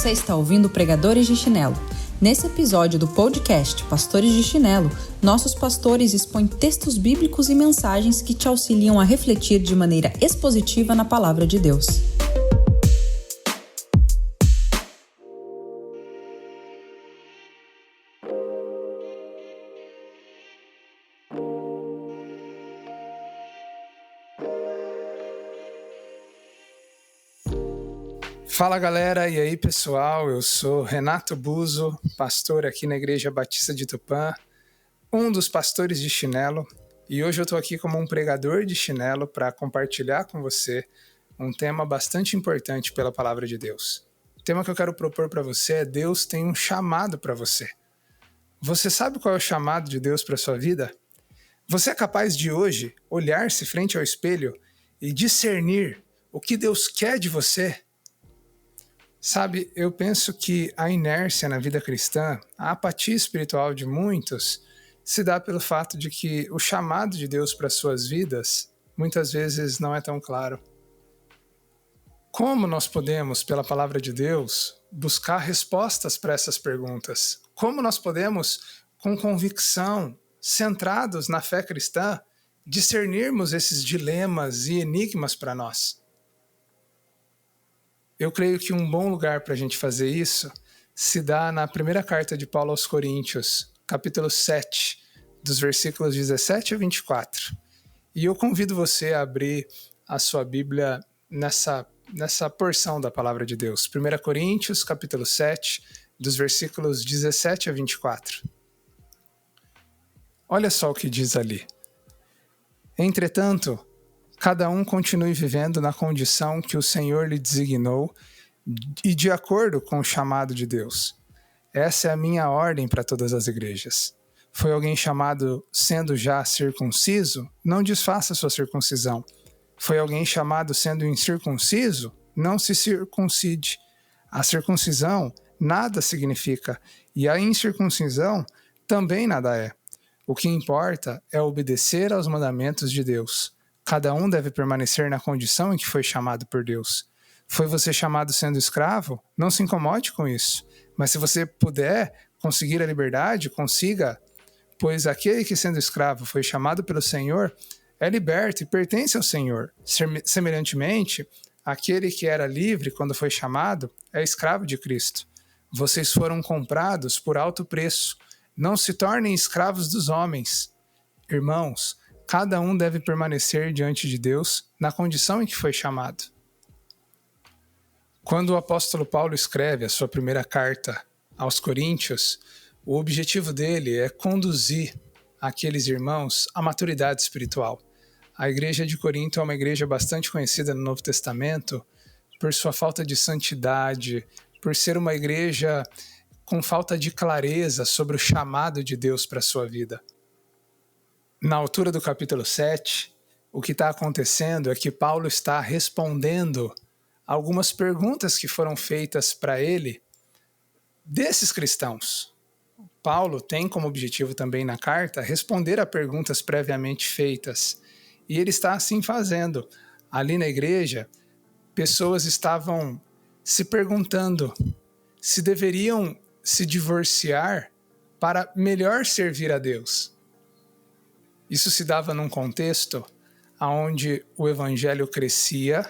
Você está ouvindo Pregadores de Chinelo. Nesse episódio do podcast Pastores de Chinelo, nossos pastores expõem textos bíblicos e mensagens que te auxiliam a refletir de maneira expositiva na Palavra de Deus. Fala galera, e aí pessoal, eu sou Renato Buzo, pastor aqui na Igreja Batista de Tupã, um dos pastores de chinelo, e hoje eu estou aqui como um pregador de chinelo para compartilhar com você um tema bastante importante pela Palavra de Deus. O tema que eu quero propor para você é: Deus tem um chamado para você. Você sabe qual é o chamado de Deus para sua vida? Você é capaz de hoje olhar-se frente ao espelho e discernir o que Deus quer de você? Sabe, eu penso que a inércia na vida cristã, a apatia espiritual de muitos, se dá pelo fato de que o chamado de Deus para suas vidas muitas vezes não é tão claro. Como nós podemos, pela palavra de Deus, buscar respostas para essas perguntas? Como nós podemos, com convicção, centrados na fé cristã, discernirmos esses dilemas e enigmas para nós? Eu creio que um bom lugar para a gente fazer isso se dá na primeira carta de Paulo aos Coríntios, capítulo 7, dos versículos 17 a 24. E eu convido você a abrir a sua Bíblia nessa porção da Palavra de Deus. 1 Coríntios, capítulo 7, dos versículos 17 a 24. Olha só o que diz ali. Entretanto, cada um continue vivendo na condição que o Senhor lhe designou e de acordo com o chamado de Deus. Essa é a minha ordem para todas as igrejas. Foi alguém chamado sendo já circunciso? Não desfaça sua circuncisão. Foi alguém chamado sendo incircunciso? Não se circuncide. A circuncisão nada significa e a incircuncisão também nada é. O que importa é obedecer aos mandamentos de Deus. Cada um deve permanecer na condição em que foi chamado por Deus. Foi você chamado sendo escravo? Não se incomode com isso. Mas se você puder conseguir a liberdade, consiga. Pois aquele que sendo escravo foi chamado pelo Senhor é liberto e pertence ao Senhor. Semelhantemente, aquele que era livre quando foi chamado é escravo de Cristo. Vocês foram comprados por alto preço. Não se tornem escravos dos homens. Irmãos, cada um deve permanecer diante de Deus na condição em que foi chamado. Quando o apóstolo Paulo escreve a sua primeira carta aos Coríntios, o objetivo dele é conduzir aqueles irmãos à maturidade espiritual. A igreja de Corinto é uma igreja bastante conhecida no Novo Testamento por sua falta de santidade, por ser uma igreja com falta de clareza sobre o chamado de Deus para a sua vida. Na altura do capítulo 7, o que está acontecendo é que Paulo está respondendo algumas perguntas que foram feitas para ele desses cristãos. Paulo tem como objetivo também na carta responder a perguntas previamente feitas. E ele está assim fazendo. Ali na igreja, pessoas estavam se perguntando se deveriam se divorciar para melhor servir a Deus. Isso se dava num contexto onde o evangelho crescia,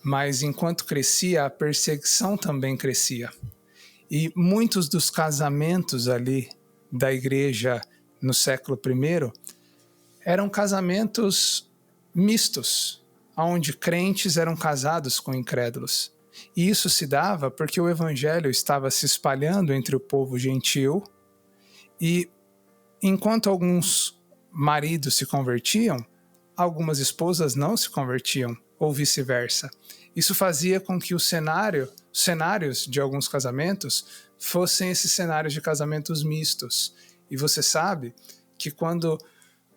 mas enquanto crescia, a perseguição também crescia. E muitos dos casamentos ali da igreja no século I eram casamentos mistos, onde crentes eram casados com incrédulos. E isso se dava porque o evangelho estava se espalhando entre o povo gentil e, enquanto alguns maridos se convertiam, algumas esposas não se convertiam, ou vice-versa. Isso fazia com que os cenários de alguns casamentos fossem esses cenários de casamentos mistos. E você sabe que quando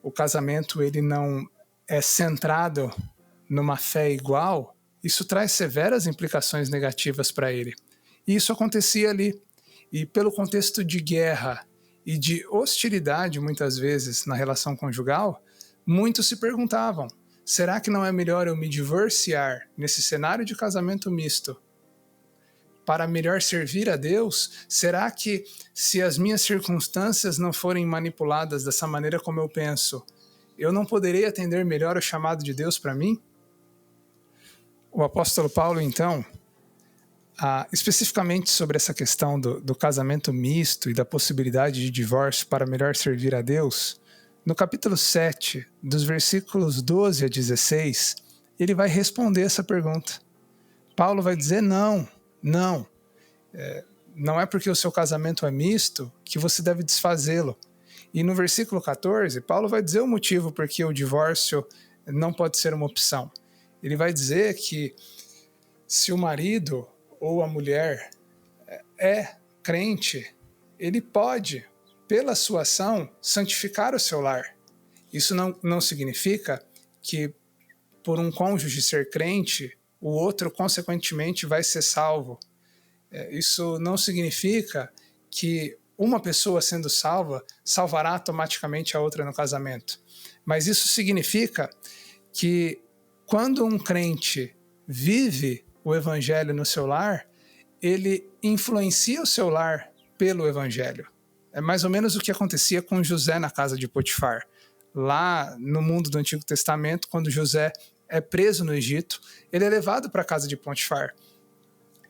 o casamento ele não é centrado numa fé igual, isso traz severas implicações negativas para ele. E isso acontecia ali. E pelo contexto de guerra e de hostilidade, muitas vezes, na relação conjugal, muitos se perguntavam: será que não é melhor eu me divorciar nesse cenário de casamento misto para melhor servir a Deus? Será que, se as minhas circunstâncias não forem manipuladas dessa maneira como eu penso, eu não poderei atender melhor o chamado de Deus para mim? O apóstolo Paulo, então, especificamente sobre essa questão do casamento misto e da possibilidade de divórcio para melhor servir a Deus, no capítulo 7, dos versículos 12 a 16, ele vai responder essa pergunta. Paulo vai dizer não é porque o seu casamento é misto que você deve desfazê-lo. E no versículo 14, Paulo vai dizer o motivo por que o divórcio não pode ser uma opção. Ele vai dizer que se o marido ou a mulher é crente, ele pode, pela sua ação, santificar o seu lar. Isso não significa que, por um cônjuge ser crente, o outro, consequentemente, vai ser salvo. Isso não significa que uma pessoa sendo salva, salvará automaticamente a outra no casamento. Mas isso significa que, quando um crente vive o evangelho no seu lar, ele influencia o seu lar pelo evangelho. É mais ou menos o que acontecia com José na casa de Potifar. Lá no mundo do Antigo Testamento, quando José é preso no Egito, ele é levado para a casa de Potifar.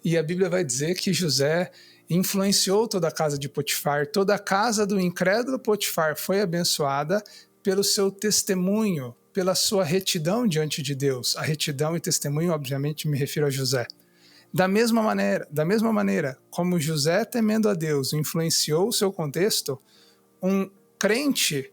E a Bíblia vai dizer que José influenciou toda a casa de Potifar, toda a casa do incrédulo Potifar foi abençoada pelo seu testemunho, pela sua retidão diante de Deus. A retidão e testemunho, obviamente, me refiro a José. Da mesma maneira como José, temendo a Deus, influenciou o seu contexto, um crente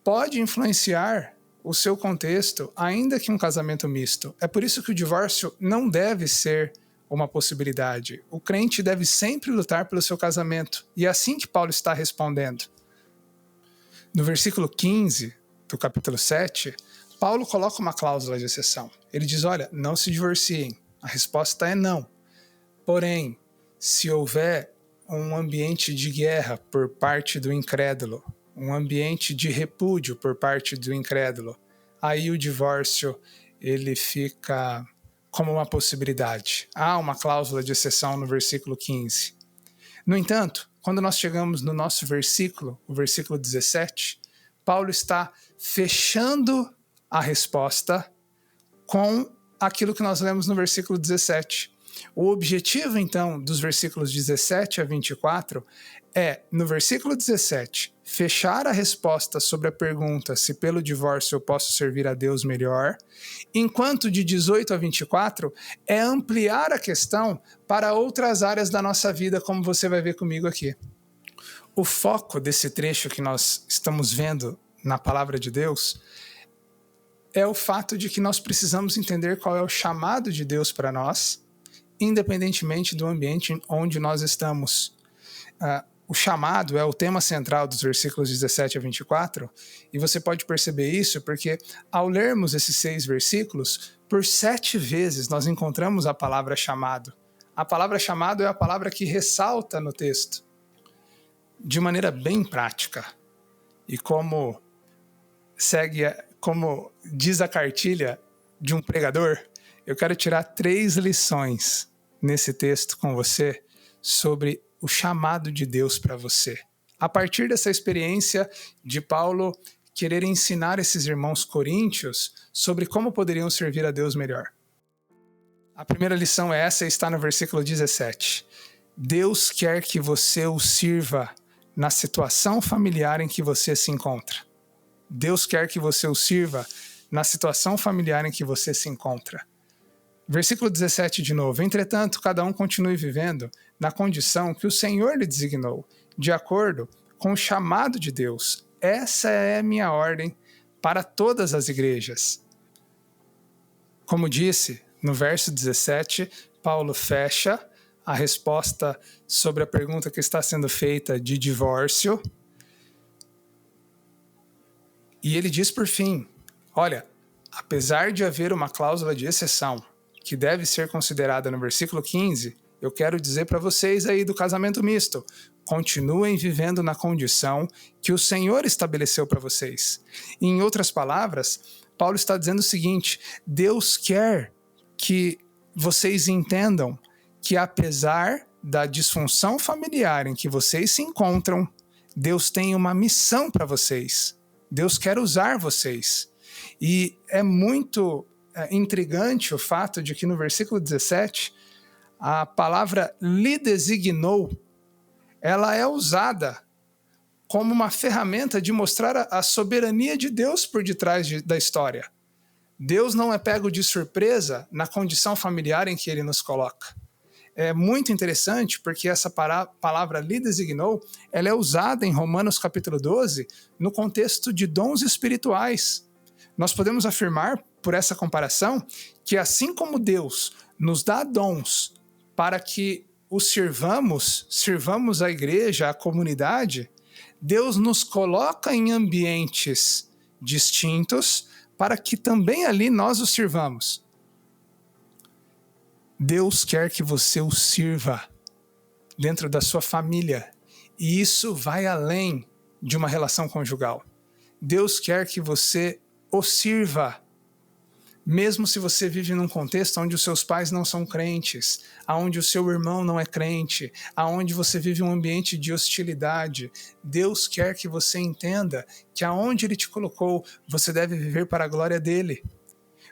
pode influenciar o seu contexto, ainda que um casamento misto. É por isso que o divórcio não deve ser uma possibilidade. O crente deve sempre lutar pelo seu casamento. E é assim que Paulo está respondendo. No versículo 15 do capítulo 7, Paulo coloca uma cláusula de exceção. Ele diz, olha, não se divorciem. A resposta é não. Porém, se houver um ambiente de guerra por parte do incrédulo, um ambiente de repúdio por parte do incrédulo, aí o divórcio ele fica como uma possibilidade. Há uma cláusula de exceção no versículo 15. No entanto, quando nós chegamos no nosso versículo, o versículo 17, Paulo está fechando a resposta com aquilo que nós lemos no versículo 17. O objetivo, então, dos versículos 17 a 24 é, no versículo 17, fechar a resposta sobre a pergunta se pelo divórcio eu posso servir a Deus melhor, enquanto de 18 a 24 é ampliar a questão para outras áreas da nossa vida, como você vai ver comigo aqui. O foco desse trecho que nós estamos vendo na palavra de Deus é o fato de que nós precisamos entender qual é o chamado de Deus para nós, independentemente do ambiente onde nós estamos. O chamado é o tema central dos versículos 17 a 24, e você pode perceber isso porque, ao lermos esses 6 versículos, por 7 vezes nós encontramos a palavra chamado. A palavra chamado é a palavra que ressalta no texto, de maneira bem prática. E como diz a cartilha de um pregador, eu quero tirar 3 lições nesse texto com você sobre o chamado de Deus para você. A partir dessa experiência de Paulo querer ensinar esses irmãos coríntios sobre como poderiam servir a Deus melhor. A primeira lição é essa, está no versículo 17. Deus quer que você o sirva na situação familiar em que você se encontra. Deus quer que você o sirva na situação familiar em que você se encontra. Versículo 17 de novo. Entretanto, cada um continue vivendo na condição que o Senhor lhe designou, de acordo com o chamado de Deus. Essa é a minha ordem para todas as igrejas. Como disse, no verso 17, Paulo fecha a resposta sobre a pergunta que está sendo feita de divórcio. E ele diz por fim, olha, apesar de haver uma cláusula de exceção, que deve ser considerada no versículo 15, eu quero dizer para vocês aí do casamento misto, continuem vivendo na condição que o Senhor estabeleceu para vocês. E, em outras palavras, Paulo está dizendo o seguinte, Deus quer que vocês entendam que apesar da disfunção familiar em que vocês se encontram, Deus tem uma missão para vocês. Deus quer usar vocês. E é muito intrigante o fato de que no versículo 17, a palavra lhe designou, ela é usada como uma ferramenta de mostrar a soberania de Deus por detrás da história. Deus não é pego de surpresa na condição familiar em que ele nos coloca. É muito interessante porque essa palavra lhe designou, ela é usada em Romanos capítulo 12 no contexto de dons espirituais. Nós podemos afirmar, por essa comparação, que assim como Deus nos dá dons para que os sirvamos a igreja, a comunidade, Deus nos coloca em ambientes distintos para que também ali nós o sirvamos. Deus quer que você o sirva dentro da sua família. E isso vai além de uma relação conjugal. Deus quer que você o sirva, mesmo se você vive num contexto onde os seus pais não são crentes, onde o seu irmão não é crente, onde você vive um ambiente de hostilidade. Deus quer que você entenda que aonde Ele te colocou, você deve viver para a glória dEle.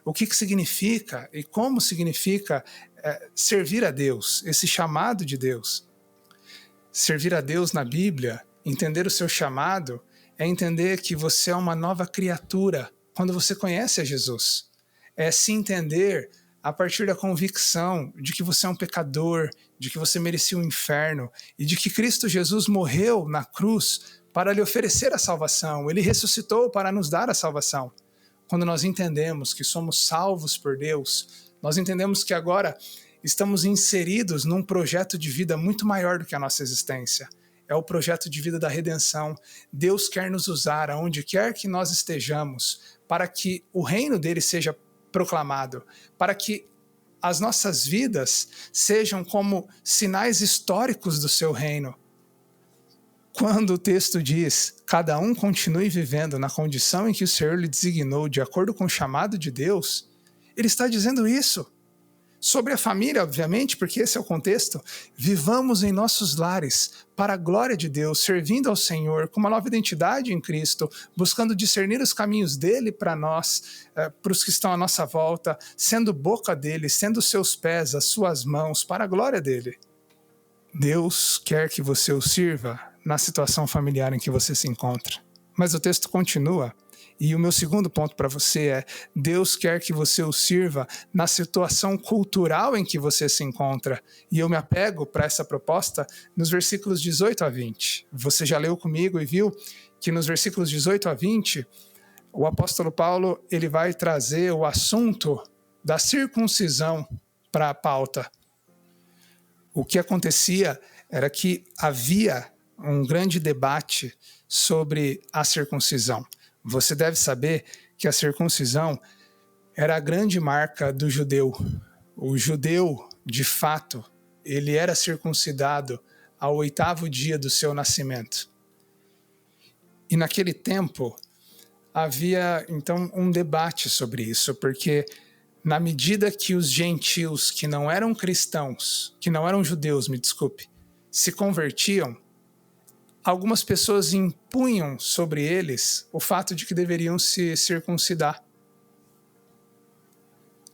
O que significa e como significa servir a Deus, esse chamado de Deus. Servir a Deus na Bíblia, entender o seu chamado, é entender que você é uma nova criatura quando você conhece a Jesus. É se entender a partir da convicção de que você é um pecador, de que você merecia o inferno e de que Cristo Jesus morreu na cruz para lhe oferecer a salvação. Ele ressuscitou para nos dar a salvação. Quando nós entendemos que somos salvos por Deus, nós entendemos que agora estamos inseridos num projeto de vida muito maior do que a nossa existência. É o projeto de vida da redenção. Deus quer nos usar aonde quer que nós estejamos para que o reino dele seja proclamado, para que as nossas vidas sejam como sinais históricos do seu reino. Quando o texto diz, cada um continue vivendo na condição em que o Senhor lhe designou de acordo com o chamado de Deus, ele está dizendo isso. Sobre a família, obviamente, porque esse é o contexto, vivamos em nossos lares, para a glória de Deus, servindo ao Senhor, com uma nova identidade em Cristo, buscando discernir os caminhos dele para nós, para os que estão à nossa volta, sendo boca dele, sendo seus pés, as suas mãos, para a glória dele. Deus quer que você o sirva na situação familiar em que você se encontra. Mas o texto continua. E o meu segundo ponto para você é, Deus quer que você o sirva na situação cultural em que você se encontra. E eu me apego para essa proposta nos versículos 18 a 20. Você já leu comigo e viu que nos versículos 18 a 20, o apóstolo Paulo ele vai trazer o assunto da circuncisão para a pauta. O que acontecia era que havia um grande debate sobre a circuncisão. Você deve saber que a circuncisão era a grande marca do judeu. O judeu, de fato, ele era circuncidado ao 8º dia do seu nascimento. E naquele tempo, havia então um debate sobre isso, porque na medida que os gentios que não eram cristãos, que não eram judeus, se convertiam, algumas pessoas impunham sobre eles o fato de que deveriam se circuncidar.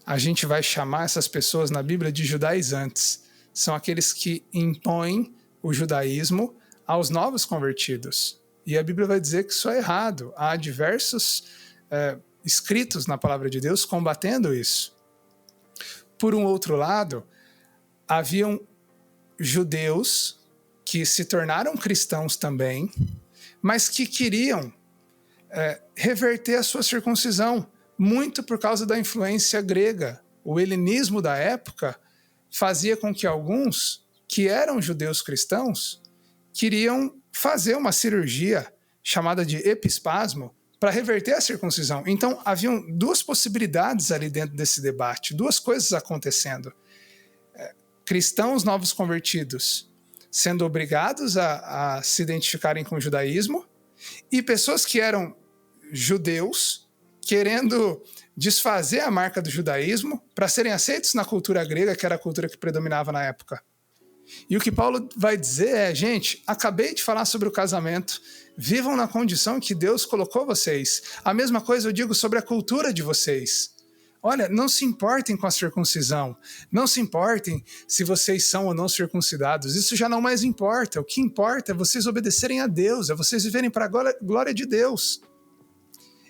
A gente vai chamar essas pessoas na Bíblia de judaizantes. São aqueles que impõem o judaísmo aos novos convertidos. E a Bíblia vai dizer que isso é errado. Há diversos escritos na palavra de Deus combatendo isso. Por um outro lado, haviam judeus que se tornaram cristãos também, mas que queriam reverter a sua circuncisão, muito por causa da influência grega. O helenismo da época fazia com que alguns, que eram judeus cristãos, queriam fazer uma cirurgia chamada de epispasmo para reverter a circuncisão. Então, haviam duas possibilidades ali dentro desse debate, duas coisas acontecendo. Cristãos novos convertidos sendo obrigados a se identificarem com o judaísmo, e pessoas que eram judeus, querendo desfazer a marca do judaísmo para serem aceitos na cultura grega, que era a cultura que predominava na época. E o que Paulo vai dizer é, gente, acabei de falar sobre o casamento, vivam na condição que Deus colocou vocês. A mesma coisa eu digo sobre a cultura de vocês. Olha, não se importem com a circuncisão, não se importem se vocês são ou não circuncidados, isso já não mais importa. O que importa é vocês obedecerem a Deus, é vocês viverem para a glória de Deus.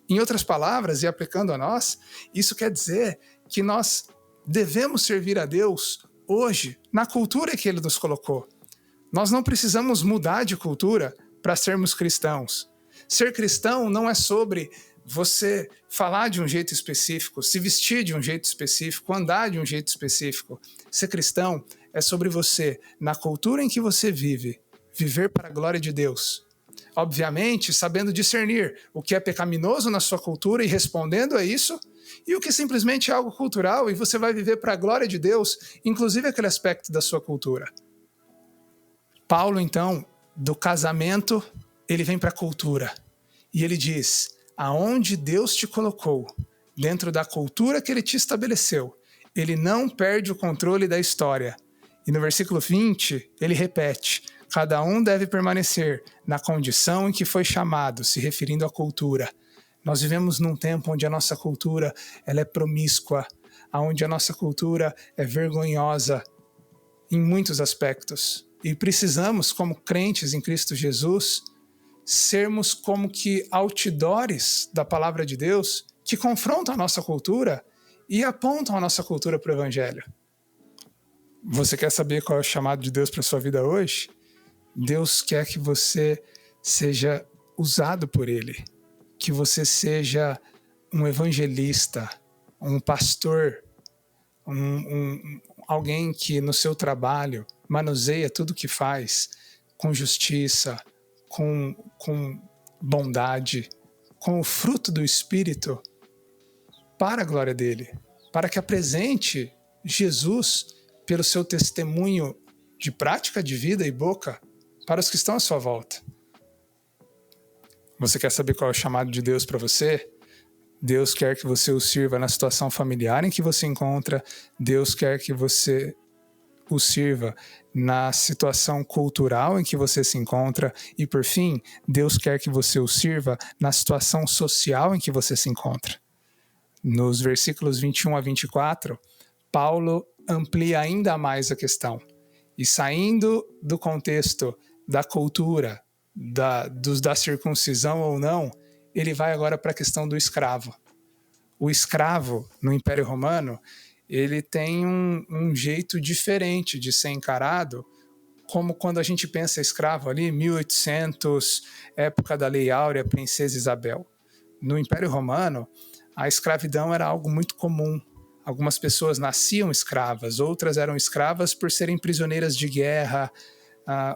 Em outras palavras, e aplicando a nós, isso quer dizer que nós devemos servir a Deus hoje, na cultura que Ele nos colocou. Nós não precisamos mudar de cultura para sermos cristãos. Ser cristão não é sobre você falar de um jeito específico, se vestir de um jeito específico, andar de um jeito específico. Ser cristão é sobre você, na cultura em que você vive, viver para a glória de Deus. Obviamente, sabendo discernir o que é pecaminoso na sua cultura e respondendo a isso, e o que simplesmente é algo cultural e você vai viver para a glória de Deus, inclusive aquele aspecto da sua cultura. Paulo, então, do casamento, ele vem para a cultura. E ele diz, aonde Deus te colocou, dentro da cultura que ele te estabeleceu, ele não perde o controle da história. E no versículo 20, ele repete, cada um deve permanecer na condição em que foi chamado, se referindo à cultura. Nós vivemos num tempo onde a nossa cultura ela é promíscua, onde a nossa cultura é vergonhosa em muitos aspectos. E precisamos, como crentes em Cristo Jesus, sermos como que outdoors da palavra de Deus que confrontam a nossa cultura e apontam a nossa cultura para o Evangelho. Você quer saber qual é o chamado de Deus para a sua vida hoje? Deus quer que você seja usado por Ele, que você seja um evangelista, um pastor, alguém que no seu trabalho manuseia tudo o que faz com justiça, com bondade, com o fruto do Espírito para a glória dele, para que apresente Jesus pelo seu testemunho de prática de vida e boca para os que estão à sua volta. Você quer saber qual é o chamado de Deus para você? Deus quer que você o sirva na situação familiar em que você encontra. Deus quer que você o sirva na situação cultural em que você se encontra. E, por fim, Deus quer que você o sirva na situação social em que você se encontra. Nos versículos 21 a 24, Paulo amplia ainda mais a questão. E saindo do contexto da cultura, da circuncisão ou não, ele vai agora para a questão do escravo. O escravo, no Império Romano, ele tem um jeito diferente de ser encarado, como quando a gente pensa escravo ali, 1800, época da Lei Áurea, Princesa Isabel. No Império Romano, a escravidão era algo muito comum. Algumas pessoas nasciam escravas, outras eram escravas por serem prisioneiras de guerra,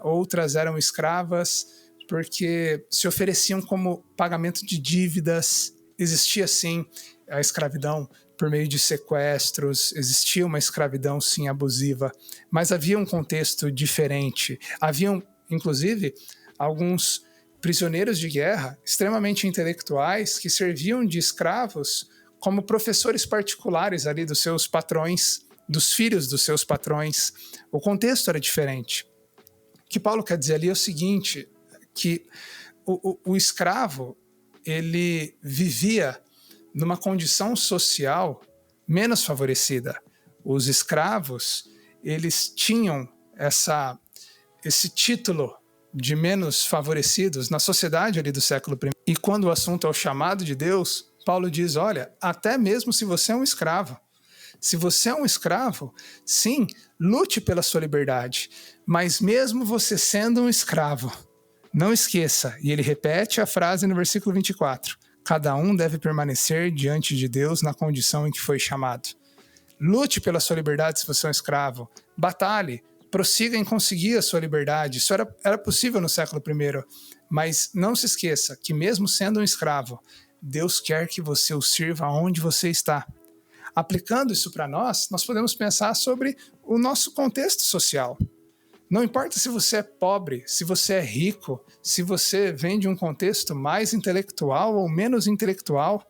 outras eram escravas porque se ofereciam como pagamento de dívidas. Existia, sim, a escravidão por meio de sequestros, existia uma escravidão, sim, abusiva, mas havia um contexto diferente. Haviam, inclusive, alguns prisioneiros de guerra extremamente intelectuais que serviam de escravos como professores particulares ali dos seus patrões, dos filhos dos seus patrões. O contexto era diferente. O que Paulo quer dizer ali é o seguinte, que o escravo, ele vivia numa condição social menos favorecida. Os escravos, eles tinham esse título de menos favorecidos na sociedade ali do século I. E quando o assunto é o chamado de Deus, Paulo diz, olha, até mesmo se você é um escravo, se você é um escravo, sim, lute pela sua liberdade, mas mesmo você sendo um escravo, não esqueça, e ele repete a frase no versículo 24, cada um deve permanecer diante de Deus na condição em que foi chamado. Lute pela sua liberdade se você é um escravo, batalhe, prossiga em conseguir a sua liberdade. Isso era possível no século I, mas não se esqueça que mesmo sendo um escravo, Deus quer que você o sirva onde você está. Aplicando isso para nós podemos pensar sobre o nosso contexto social. Não importa se você é pobre, se você é rico, se você vem de um contexto mais intelectual ou menos intelectual,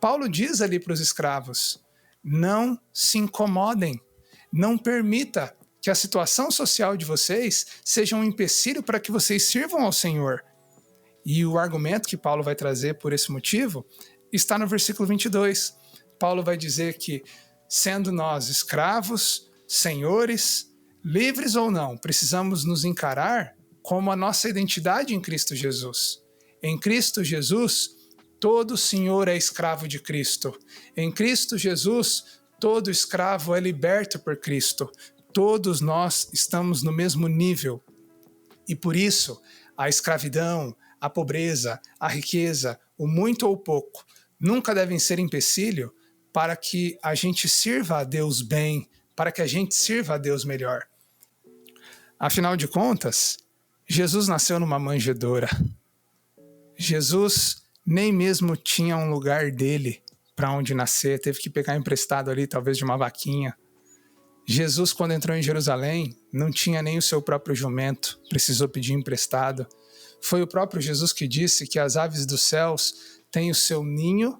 Paulo diz ali para os escravos: não se incomodem, não permita que a situação social de vocês seja um empecilho para que vocês sirvam ao Senhor. E o argumento que Paulo vai trazer por esse motivo está no versículo 22. Paulo vai dizer que, sendo nós escravos, senhores, livres ou não, precisamos nos encarar como a nossa identidade em Cristo Jesus. Em Cristo Jesus, todo senhor é escravo de Cristo. Em Cristo Jesus, todo escravo é liberto por Cristo. Todos nós estamos no mesmo nível. E por isso, a escravidão, a pobreza, a riqueza, o muito ou pouco, nunca devem ser empecilho para que a gente sirva a Deus bem, para que a gente sirva a Deus melhor. Afinal de contas, Jesus nasceu numa manjedoura. Jesus nem mesmo tinha um lugar dele para onde nascer, teve que pegar emprestado ali, talvez de uma vaquinha. Jesus, quando entrou em Jerusalém, não tinha nem o seu próprio jumento, precisou pedir emprestado. Foi o próprio Jesus que disse que as aves dos céus têm o seu ninho,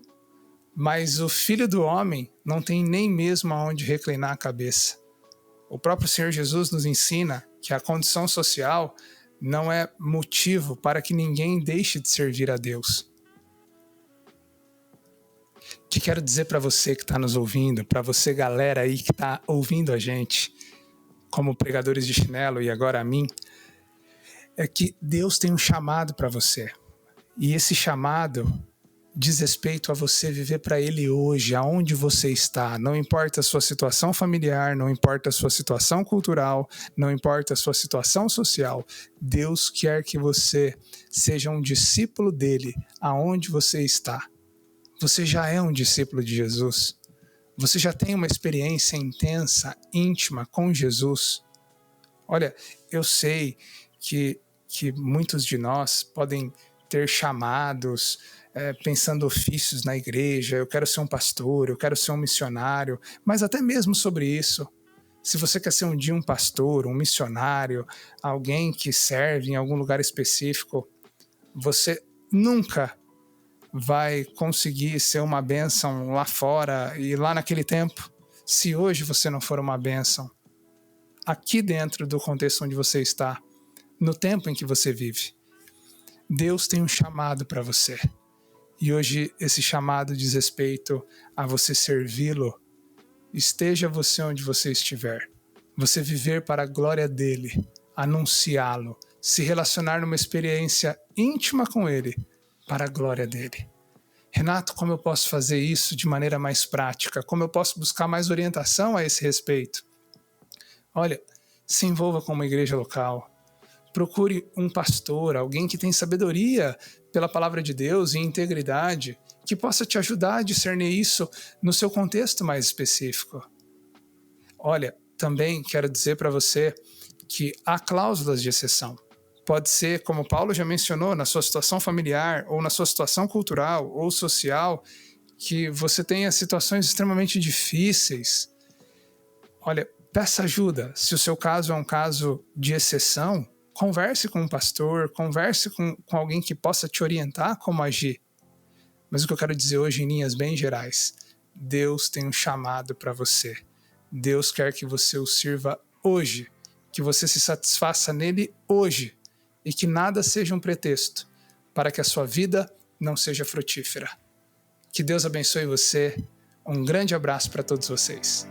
mas o Filho do Homem não tem nem mesmo aonde reclinar a cabeça. O próprio Senhor Jesus nos ensina que a condição social não é motivo para que ninguém deixe de servir a Deus. O que quero dizer para você que está nos ouvindo, para você galera aí que está ouvindo a gente, como pregadores de chinelo e agora a mim, é que Deus tem um chamado para você. E esse chamado diz respeito a você viver para Ele hoje, aonde você está. Não importa a sua situação familiar, não importa a sua situação cultural, não importa a sua situação social. Deus quer que você seja um discípulo dele, aonde você está. Você já é um discípulo de Jesus. Você já tem uma experiência intensa, íntima com Jesus. Olha, eu sei que muitos de nós podem ter chamados, pensando ofícios na igreja, eu quero ser um pastor, eu quero ser um missionário, mas até mesmo sobre isso, se você quer ser um dia um pastor, um missionário, alguém que serve em algum lugar específico, você nunca vai conseguir ser uma bênção lá fora e lá naquele tempo, se hoje você não for uma bênção. Aqui dentro do contexto onde você está, no tempo em que você vive, Deus tem um chamado para você. E hoje esse chamado diz respeito a você servi-lo. Esteja você onde você estiver. Você viver para a glória dele, anunciá-lo, se relacionar numa experiência íntima com ele, para a glória dele. Renato, como eu posso fazer isso de maneira mais prática? Como eu posso buscar mais orientação a esse respeito? Olha, se envolva com uma igreja local. Procure um pastor, alguém que tem sabedoria pela palavra de Deus e integridade, que possa te ajudar a discernir isso no seu contexto mais específico. Olha, também quero dizer para você que há cláusulas de exceção. Pode ser, como Paulo já mencionou, na sua situação familiar, ou na sua situação cultural ou social, que você tenha situações extremamente difíceis. Olha, peça ajuda. Se o seu caso é um caso de exceção, converse com um pastor, converse com alguém que possa te orientar como agir. Mas o que eu quero dizer hoje, em linhas bem gerais, Deus tem um chamado para você. Deus quer que você o sirva hoje, que você se satisfaça nele hoje e que nada seja um pretexto para que a sua vida não seja frutífera. Que Deus abençoe você. Um grande abraço para todos vocês.